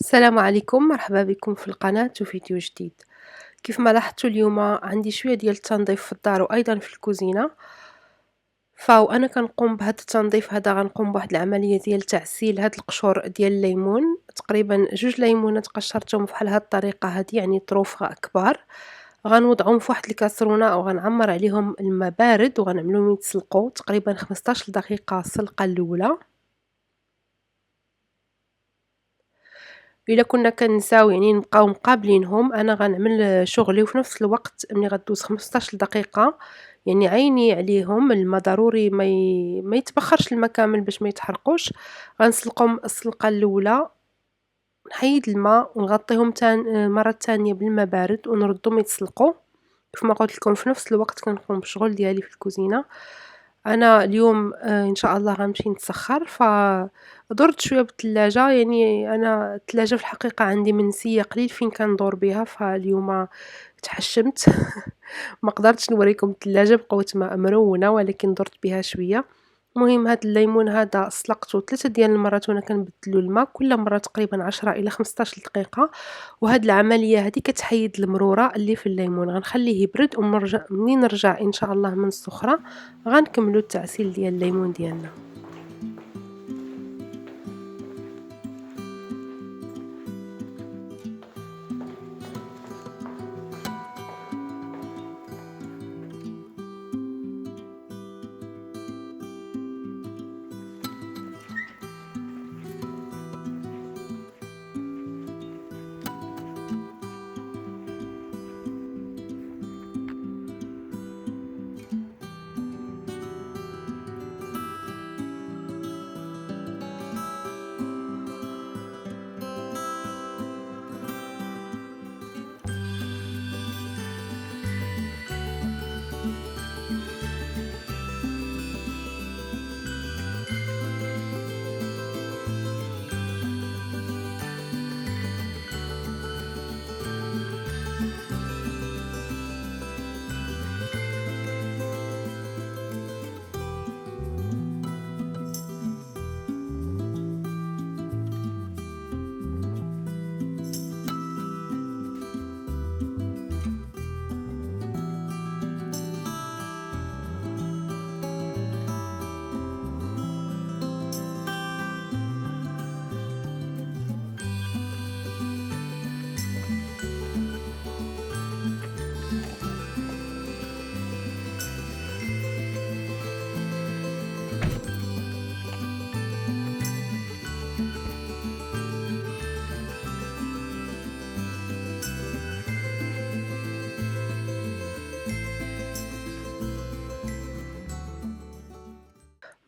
السلام عليكم، مرحبا بكم في القناة وفيديو جديد. كيف ما لاحظتوا اليوم عندي شوية ديال التنظيف في الدار وأيضا في الكوزينة. وأنا كنقوم بهذا التنظيف هذا، غنقوم بواحد العملية ديال تعسيل هاد القشور ديال الليمون، تقريبا 2 ليمونات قشرتهم بحال هاد الطريقة هادي، يعني طروف كبار. غنوضعهم في واحد الكاسرونة أو غنعمر عليهم الماء بارد وغنعملوهم يتسلقوا تقريبا 15 دقيقة السلقة الأولى. إلا كنا كنساو يعني نبقاو مقابلينهم، أنا غنعمل شغلي وفي نفس الوقت ملي غدوز 15 دقيقة يعني عيني عليهم، الما ضروري ما يتبخرش الما كامل باش ما يتحرقوش. غنسلقهم السلقة الأولى، نحيد الماء ونغطيهم مرة تانية بالما بارد ونردهم يتسلقوا. كيف ما قلت لكم في نفس الوقت كنقوم بالشغل ديالي في الكوزينة. أنا اليوم إن شاء الله غنمشي نتسخّر، فدُرت شوية بالثلاجة، يعني أنا الثلاجة في الحقيقة عندي منسية قليل فين كندور بها، فاليوم تحشمت ما قدرتش نوريكم الثلاجة بقوة ما مرونة، ولكن درت بها شوية. المهم هاد الليمون هذا سلقته 3 ديال المرات وأنا كنبدلو الماء، كل مرة تقريبًا 10 إلى 15 دقيقة، وهاد العملية هادي كتحيد المرورة اللي في الليمون. غنخليه يبرد منين نرجع إن شاء الله من السخرة غنكملو التعسيل ديال الليمون ديالنا.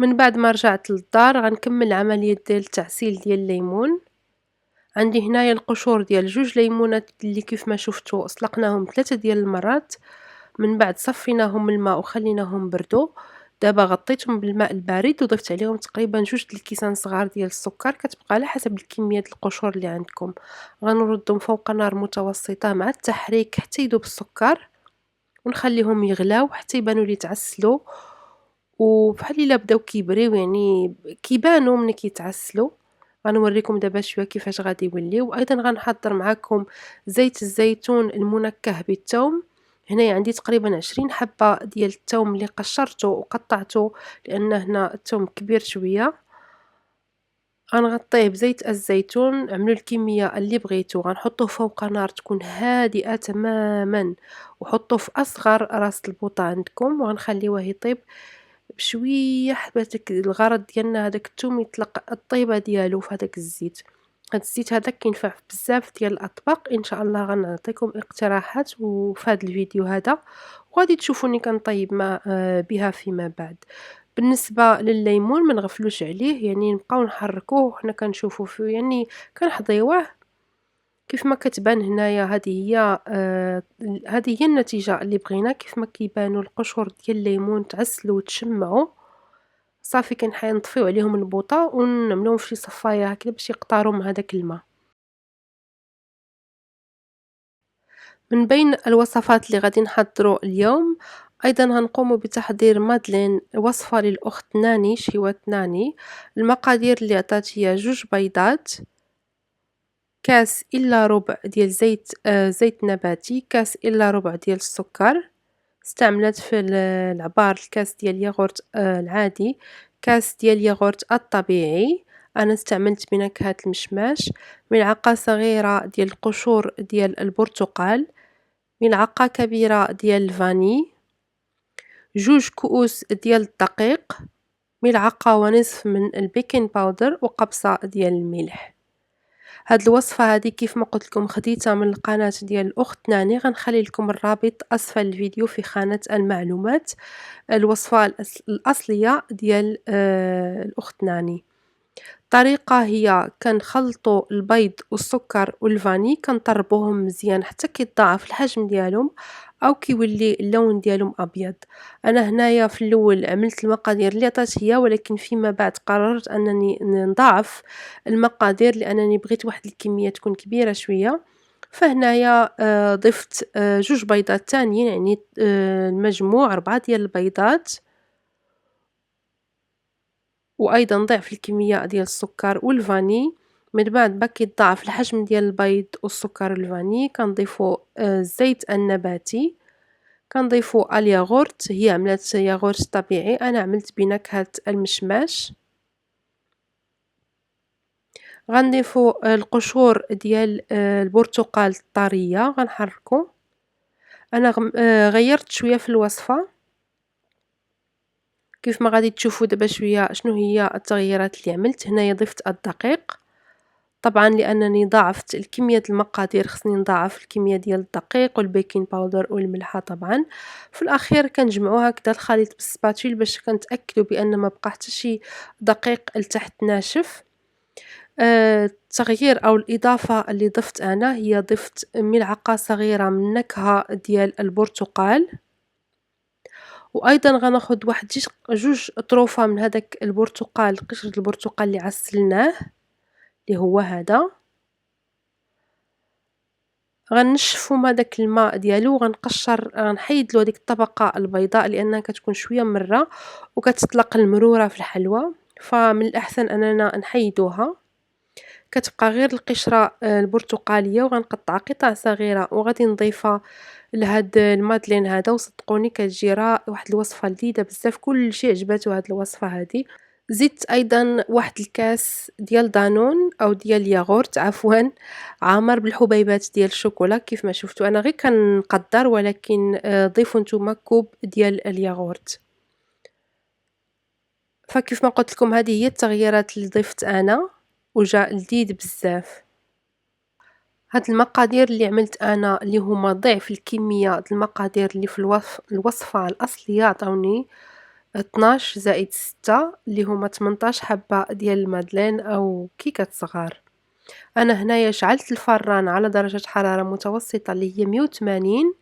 من بعد ما رجعت للدار غنكمل العملية ديال التعسيل ديال الليمون. عندي هنايا القشور ديال 2 ليمونات اللي كيف ما شفتوا سلقناهم 3 ديال المرات، من بعد صفيناهم من الماء وخليناهم بردوا. دابا غطيتهم بالماء البارد وضفت عليهم تقريبا 2 الكيسان صغار ديال السكر، كتبقى على حسب الكمية د القشور اللي عندكم. غنردهم فوق نار متوسطة مع التحريك حتى يذوب السكر، ونخليهم يغلاو حتى يبانوا لي تعسلوا، وبحال إلا بداو كيبريو يعني كيبانوا ملي كيتعسلوا. غنوريكم دابا شوية كيفاش غادي يوليو. وأيضًا غنحضّر معاكم زيت الزيتون المنكّه بالثوم. هنايا عندي تقريبًا 20 حبّة ديال الثوم اللي قشّرته وقطّعته لأن هنا الثوم كبير شوية. غنغطيه بزيت الزيتون، اعملوا الكمية اللي بغيتو. غنحطوه فوق نار تكون هادئة تمامًا، وحطوه في أصغر راس البوطة عندكم وغنخليوه يطيب بشوية حتى الغرض ديالنا هداك الثوم يطلق الطيبة ديالو في هداك الزيت. هاد الزيت هذا كينفع في بزاف ديال الأطباق، إن شاء الله غنعطيكم اقتراحات في هاد الفيديو هذا، وغادي تشوفوني كنطيب بها فيما بعد. بالنسبة لليمون ما نغفلوش عليه، يعني نبقاو نحركوه وحنا كنشوفو يعني كنحضيوه. كيف ما كتبان هنايا هذه هي النتيجة اللي بغينا. كيف ما كيبانوا القشور ديال الليمون تعسلوا وتشمعوا، صافي نطفيو عليهم البوطة ونعملوهم في شي صفاية هكذا باش يقطروا من هذاك الماء. من بين الوصفات اللي غادي نحضروا اليوم أيضًا غنقوموا بتحضير مادلين، وصفة للأخت ناني شهوة ناني. المقادير اللي عطات هي 2 بيضات، كاس إلا ربع ديال زيت نباتي، كاس إلا ربع ديال السكر، استعملت في العبار الكاس ديال الياغورت العادي، كاس ديال الياغورت الطبيعي، أنا استعملت بنكهة المشماش، ملعقة صغيرة ديال قشور ديال البرتقال، ملعقة كبيرة ديال الفاني، 2 كؤوس ديال الدقيق، ملعقة ونصف من البيكنج باودر، وقبصة ديال الملح. هاد الوصفة هادي كيف ما قلت لكم خديتها من القناة ديال الأخت ناني، غنخلي لكم الرابط أسفل الفيديو في خانة المعلومات. الوصفة الأصلية ديال الأخت ناني. الطريقة هي كنخلطوا البيض والسكر والفاني، كنطربوهم مزيان حتى كيتضاعف الحجم ديالهم أو كيولي اللون ديالهم أبيض. أنا هنايا في الأول عملت المقادير اللي عطات هي، ولكن فيما بعد قررت أنني نضاعف المقادير لأنني بغيت واحد الكمية تكون كبيرة شوية. فهنايا ضفت 2 بيضات تانيين، يعني المجموع 4 ديال البيضات، وأيضًا ضِعف الكمية ديال السكر والفاني. من بعد كيتضاعف الحجم ديال البيض والسكر والفاني كنضيفو الزيت النباتي، كنضيفو الياغورت، هي عملات ياغورت طبيعي، أنا عملت بنكهة المشماش. غنضيفو القشور ديال البرتقال الطرية غنحركو. أنا غيّرت شوية في الوصفة، كيف ما غادي تشوفوا دابا شوية شنو هي التغييرات اللي عملت. هنايا ضفت الدقيق، طبعًا لأنني ضاعفت الكمية المقادير خصني نضاعف الكمية ديال الدقيق والبيكنج باودر والملحة طبعًا. في الأخير كنجمعو هكذا الخليط بالسباتول باش كنتأكدوا بأن ما بقى حتى شي دقيق لتحت ناشف. التغيير أو الإضافة اللي ضفت أنا هي ضفت ملعقة صغيرة من النكهة ديال البرتقال، وأيضًا غناخد واحد 2 أطرفة من هذاك البرتقال، قشر البرتقال اللي عسلناه اللي هو هذا، غنشفو من هداك الما ديالو، غنحيدلو هاديك الطبقة البيضاء لأنها كتكون شوية مرة وكتطلق المرورة في الحلوى، فمن الأحسن أننا نحيدوها. كتبقى غير القشرة البرتقالية، وغنقطعها قطع صغيرة وغادي نضيفها لهاد المادلين هذا، وصدقوني كتجي واحد الوصفة لذيذة بزاف، كلشي عجباتو هاد الوصفة هادي. زدت أيضًا واحد الكاس ديال دانون أو ديال الياغورت عفوًا، عامر بالحبيبات ديال الشوكولا كيف ما شفتوا، أنا غير كنقدّر، ولكن ضيفوا نتوما كوب ديال الياغورت. فكيف ما قلت لكم هذه هي التغييرات اللي ضفت أنا، وجا لذيذ بزاف. هاد المقادير اللي عملت أنا اللي هما ضِعف الكمية د المقادير اللي في الوصفة الأصلية عطاوني 12 زائد 6 اللي هما 18 حبة ديال المادلين أو كيكات صغار. أنا هنايا شعلت الفران على درجة حرارة متوسطة اللي هي 180،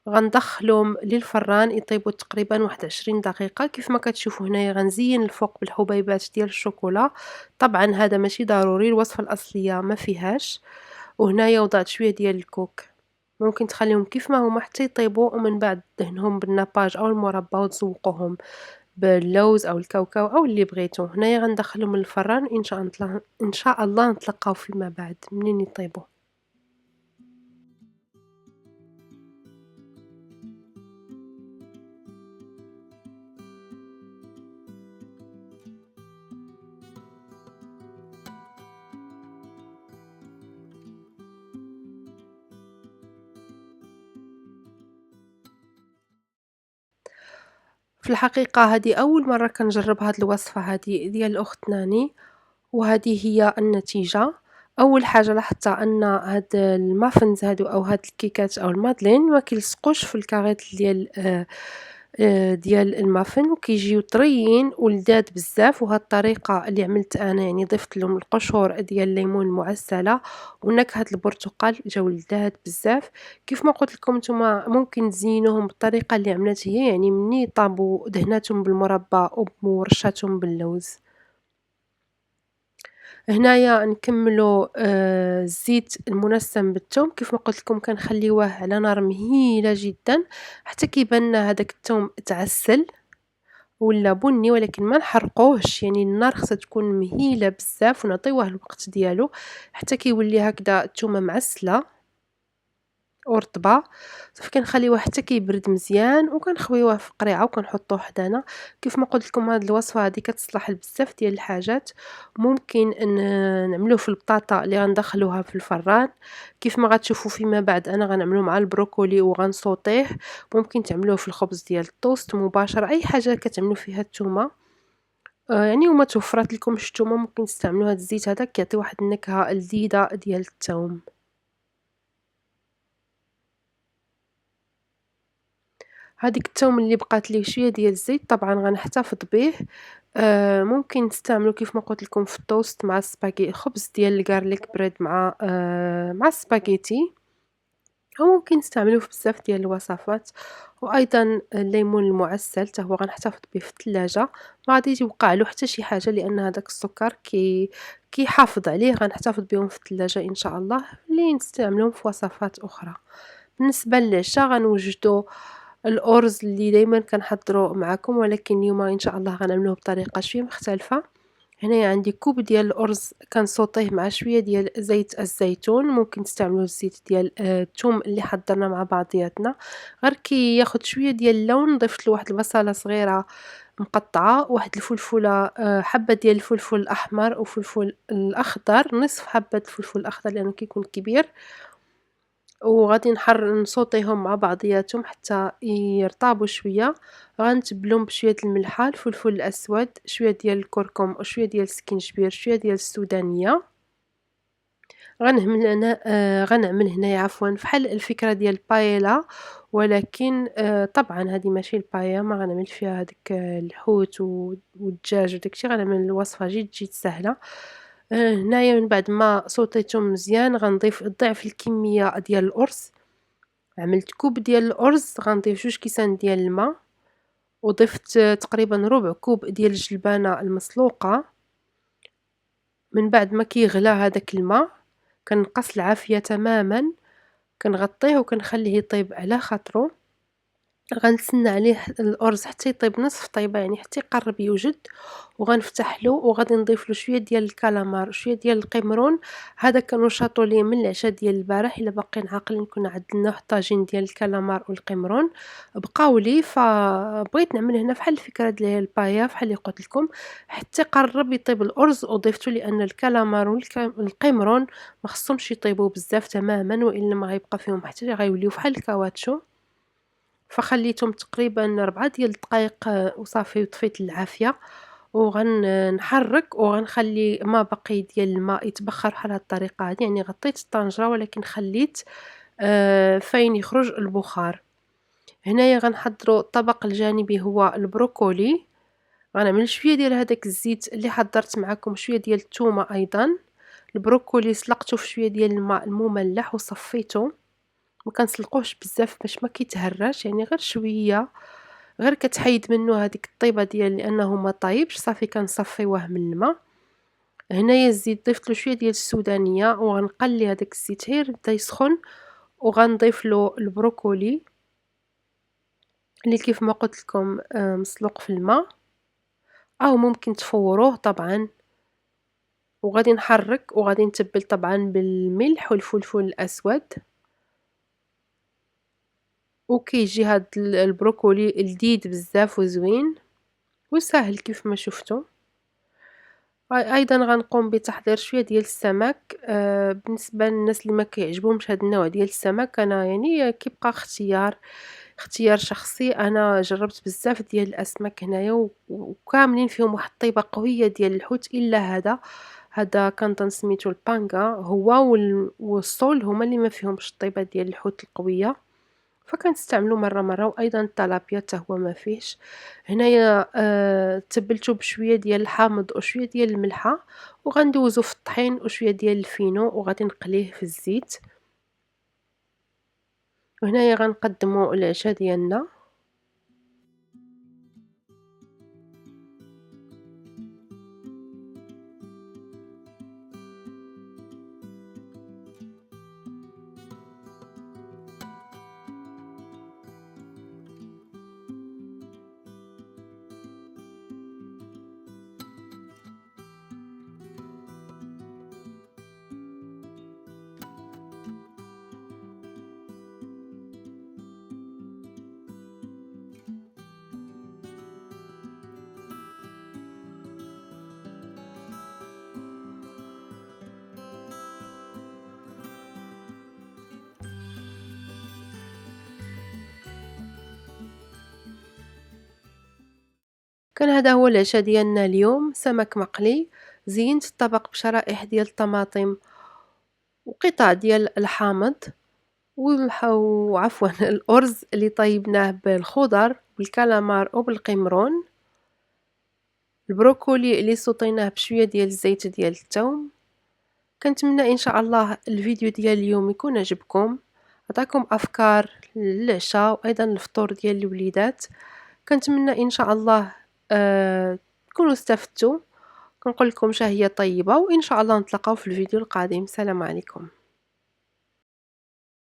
غندخلهم للفران يطيبوا تقريبا واحد 20 دقيقة. كيف ما كتشوفوا هنايا غنزين الفوق بالحبيبات ديال الشوكولا، طبعا هذا ماشي ضروري، الوصفة الأصلية ما فيهاش. وهنايا وضعت شوية ديال الكوك، ممكن تخليهم كيف ما هما حتى يطيبوا، ومن بعد دهنهم بالناباج أو المربى وتزوقوهم باللوز أو الكاوكاو أو اللي بغيتو. هنايا غندخلهم للفران إن شاء الله نتلاقاو فيما بعد منين يطيبوا. في الحقيقة هذه أول مرة كنجرب هاد الوصفة هذه ديال الأخت ناني، وهذه هي النتيجة. أول حاجة لاحظتها أن هاد المافنز هادو أو هاد الكيكات أو المادلين ما كيلصقوش في الكاغيط ديال المافن، وكيجيو طريين ولذاذ بزاف. وهاد الطريقة اللي عملت أنا يعني ضفت لهم القشور ديال الليمون المعسلة ونكهة البرتقال، جاو لذاذ بزاف. كيف ما قلت لكم نتوما ممكن تزينوهم بالطريقة اللي عملت هي، يعني مني طابوا دهناتهم بالمربى ورشاتهم باللوز. هنايا نكمّلو الزيت المُنسّم بالثوم، كيف ما قُلت لكم كنخلّيوه على نار مهيلة جدًا حتى كيبان لنا هذاك الثوم اتعسّل، ولا بني ولكن ما نحرقوهش، يعني النار خصها تكون مهيلة بزاف ونعطيوه الوقت ديالو حتى كيولي هكذا الثومة معسلة ورطبة. صافي كنخليوه حتى كيبرد مزيان وكنخويوه في قريعة وكنحطوه حدانا. كيف ما قلت لكم هاد الوصفة هادي كتصلح لبزاف ديال الحاجات. ممكن نعملوه في البطاطا اللي غندخلوها في الفران، كيف ما غتشوفوا فيما بعد أنا غنعملو مع البروكولي وغنسوطيه. ممكن تعملوه في الخبز ديال الطوست مباشرة، أي حاجة كتعملو فيها التومة. يعني وما توفرات لكمش التومة ممكن تستعملوا هاد الزيت هذا كيعطي واحد النكهة لذيذة ديال الثوم. هاديك التوم اللي بقات ليه شوية ديال الزيت طبعًا غنحتفظ به. ممكن تستعملوا كيف ما قُلت لكم في التوست مع خبز ديال الgarlic bread مع السباغيتي، أو ممكن تستعملوه في بزاف ديال الوصفات. وأيضًا الليمون المُعسّل حتى هو غنحتفظ به في الثلاجة، ما غاديش يوقع له حتى شي حاجة لأن هذاك السكر كيحافظ عليه. غنحتفظ بهم في الثلاجة إن شاء الله لنستعملهم في وصفات أخرى. بالنسبة للعشا غنوجدوا الأرز اللي دايمًا كنحضّرو معاكم، ولكن اليوم إن شاء الله غنعملوه بطريقة شوية مختلفة. هنايا عندي كوب ديال الأرز كنسوطيه مع شوية ديال زيت الزيتون، ممكن تستعملوا الزيت ديال الثوم اللي حضّرنا مع بعضياتنا، غير كي ياخد شوية ديال اللون ضفت له واحد البصلة صغيرة مقطعة، واحد الفلفلة حبة ديال الفلفل الأحمر وفلفل الأخضر، نصف حبة الفلفل الأخضر لأنه كيكون كبير. وغادي نسوطيهم مع بعضياتهم حتى يرطابوا شوية. غنتبلهم بشوية الملحة، الفلفل الأسود، شوية ديال الكركم وشوية ديال السكينجبير، شوية ديال السودانية. غنعمل هنايا عفوًا فحال الفكرة ديال البايلا، ولكن طبعًا هذه ماشي البايا ما غنعملش فيها هاداك الحوت والدجاج وداك الشي، غنعمل وصفة جد سهلة. هنايا من بعد ما سوطيتهم مزيان غنضيف ضِعف الكمية ديال الأرز. عملت كوب ديال الأرز غنضيف 2 كيسان ديال الما، وضفت تقريبًا ربع كوب ديال الجلبانة المسلوقة. من بعد ما كيغلى هذاك الما كنقص العافية تمامًا، كنغطيه وكنخليه يطيب على خاطرو. غنتسنى عليه الأرز حتى يطيب نصف طيبة يعني حتى يقرّب يوجد، وغنفتح له وغادي نضيف له شوية ديال الكالامار وشوية ديال القمرون. هذا كانوا شاطوا ليه من العشا ديال البارح، إلا باقيين عاقلين كنا عدلنا واحد الطاجين ديال الكالامار والقمرون بقاو لي، فبغيت نعمل هنا فحال الفكرة ديال البايا فحال اللي قُلت لكم، حتى قرّب يطيب الأرز وضيفته لأن الكالامار القمرون ما خصهمش يطيبوا بزاف تمامًا وإلا ما غيبقى فيهم حتى غيوليو فحال الكاواتشو. فخليتهم تقريبًا 4 ديال الدقايق وصافي وطفيت العافية. نحرّك وغنخلي ما بقي ديال الماء يتبخر بحال هاد الطريقة هادي، يعني غطيت الطنجرة ولكن خليت فاين يخرج البخار. هنايا غنحضروا الطبق الجانبي هو البروكولي. غنعمل شوية ديال هداك الزيت اللي حضّرت معاكم شوية ديال التومة أيضًا. البروكولي سلقته في شوية ديال الماء المملح وصفيته. ما كنسلقوهش بزاف باش ما كيتهراش، يعني غير شوية، غير كتحيد منه هاديك الطيبة ديال لأنه ما طايبش، صافي كنصفيوه من الما. هنايا الزيت ضفت له شوية ديال السودانية وغنقلي هداك الزيت حتى يبدا يسخن، وغنضيف له البروكولي اللي كيف ما قلت لكم مسلوق في الما، أو ممكن تفوروه طبعًا. وغادي نحرّك وغادي نتبّل طبعًا بالملح والفلفل الأسود. وكيجي هاد البروكولي لذيذ بزاف وزوين وسهل كيف ما شفتوا. أيضًا غنقوم بتحضير شوية ديال السمك. بالنسبة للناس اللي ما كيعجبهمش هاد النوع ديال السمك أنا يعني كيبقى اختيار شخصي. أنا جرّبت بزاف ديال الأسماك هنايا وكاملين فيهم واحد الطيبة قوية ديال الحوت إلا هذا كنظن سميتو البانغا هو والصول هما اللي ما فيهمش الطيبة ديال الحوت القوية. فكنستعملو مرّة وأيضًا التلابيا حتى هو ما فيهش. هنايا تبّلته بشوية ديال الحامض وشوية ديال الملحة، وغندوزو في الطحين وشوية ديال الفينو وغادي نقليه في الزيت. وهنايا غنقدّمو العشا ديالنا. كان هذا هو العشاء ديالنا اليوم، سمك مقلي، زينت الطبق بشرائح ديال الطماطم وقطع ديال الحامض وعفوا الأرز اللي طيبناه بالخضر بالكالامار وبالقمرون، البروكولي اللي سوطيناه بشوية ديال الزيت ديال الثوم. كنتمنى إن شاء الله الفيديو ديال اليوم يكون عجبكم، عطاكم أفكار للعشاء وأيضا الفطور ديال الوليدات. كنتمنى إن شاء الله تكونوا استفدتوا. كنقول لكم شهية طيبة، وإن شاء الله نتلاقاو في الفيديو القادم. سلام عليكم.